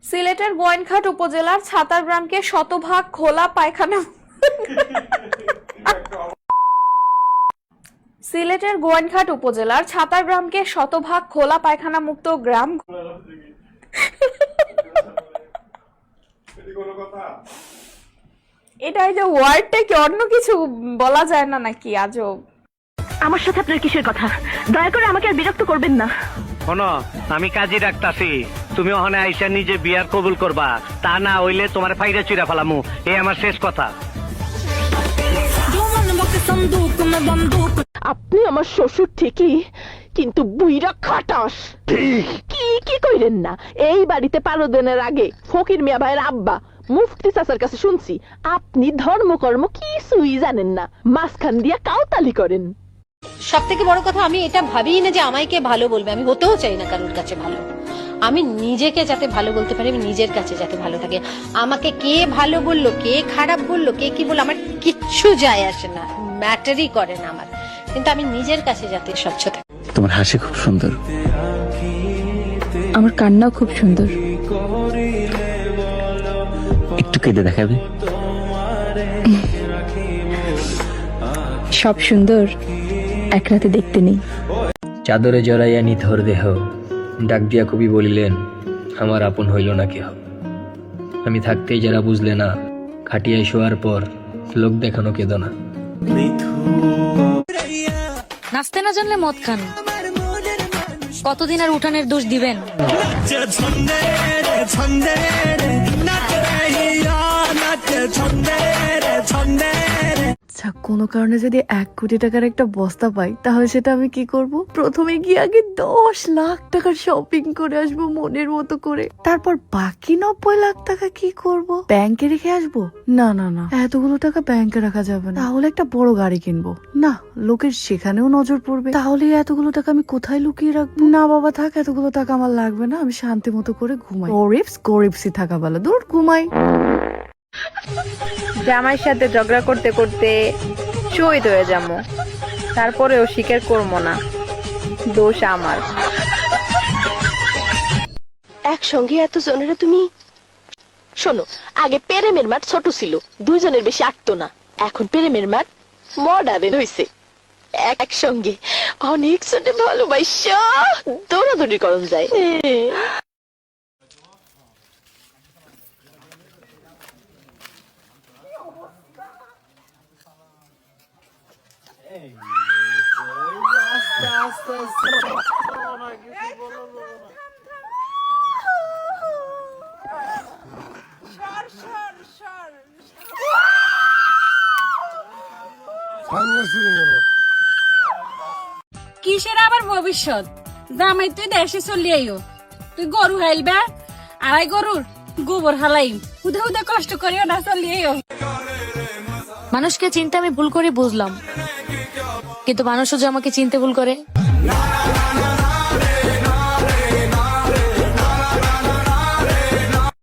সিলেটের গোয়েনঘাট উপজেলার ছাতার গ্রামকে শতভাগ খোলা পায়খানা সিলেটের গোয়েনঘাট উপজেলার ছাতার গ্রামকে শতভাগ খোলা পায়খানা মুক্ত গ্রাম এটাই যে ওয়ার্ডটা কি অন্য কিছু বলা যায় না নাকি আজব। আমার সাথে আপনার কিসের কথা? দয়া করে আমাকে আর বিরক্ত করবেন না। শোনো, আমি কাজী ডাকতাছি, তুমি ওখানে আইসা নিজে বিয়ার কবুল করবা, তা না হইলে তোমার ফাইরা চুরা ফেলামু। এই আমার শেষ কথা। আপনি আমার শ্বশুর ঠিকই, কিন্তু বুইরা খাটাস। কি কি কইরেন না? এই বাড়িতে 15 দিনের আগে ফকির মিয়া ভাইয়ের আব্বা মুফতি চাচার কাছে শুনছি আপনি ধর্মকর্ম কিছুই জানেন না, মাঝখান দিয়া কাউতালি করেন। সব থেকে বড় কথা, আমি এটা ভাবিই না যে আমায় কে ভালো বলবে। আমি হতেও চাই না কারোর কাছে ভালো। আমি নিজেকে যাতে ভালো বলতে পারি, আমি নিজের কাছে যাতে ভালো থাকে। আমাকে কে ভালো বললো, কে খারাপ বললো, কে কি বললো, আমার কিচ্ছু যায় আসে না, ম্যাটারই করে না আমার। কিন্তু আমি নিজের কাছে যাতে স্বচ্ছ থাকি। তোমার হাসি খুব সুন্দর, আমার কান্নাও খুব সুন্দর। একটু কেঁদে দেখাবে? সব সুন্দর এক রাতে দেখতে নেই। চাদরে জড়াইয়া নিথর দেহ, ডাক দিয়া কবি বলিলেন, আমার আপন হইল না কেহ। আমি থাকতেই যারা বুঝলে না, খাটিয়ায় শোয়ার পর লোক দেখানো কেঁদো না। নাচতে না জানলে মদ খান, কতদিন আর উঠানের দোষ দিবেন? আচ্ছা, কোনো কারণে যদি 1 কোটি টাকার একটা বস্তা পাই, তাহলে সেটা আমি কি করব? প্রথমে গিয়ে আগে 10 লাখ টাকার শপিং করে আসবো মনের মতো করে। তারপর বাকি 90 লাখ টাকা কি করব? ব্যাংকে রেখে আসবো? না না না, এতগুলো টাকা ব্যাংকে রাখা যাবে না। তাহলে একটা বড় গাড়ি কিনবো। না, লোকের সেখানেও নজর পড়বে। তাহলে এতগুলো টাকা আমি কোথায় লুকিয়ে রাখবো? না বাবা থাক, এতগুলো টাকা আমার লাগবে না। আমি শান্তি মতো করে ঘুমাই। গরিবসি থাকা ভালো, দূর ঘুমাই। জামাইয়ের সাথে ঝগড়া করতে করতে শহীদ হয়ে যাবো, তারপরেও স্বীকার করবো না দোষ আমার। একসঙ্গে এত জনেরা তুমি শোনো, আগে প্রেমের মাঠ ছোট ছিল, 2 জনের বেশি আটতো না। এখন প্রেমের মাঠ মডার্ন হয়েছে, একসঙ্গে অনেক জনে ভালোবাসা দৌড়াদৌড়ি করন যায়। কিসের আবার ভবিষ্যৎ? জামাই তুই দেশে চলি আইও, তুই গরু হাইলবা, আড়াই গরুর গোবর হালাইম, হুদা হুদা কষ্ট করিও না, চলি আইও। মানুষকে চিনতে আমি ভুল করে বুঝলাম, কিন্তু মানুষও যে আমাকে চিনতে ভুল করে।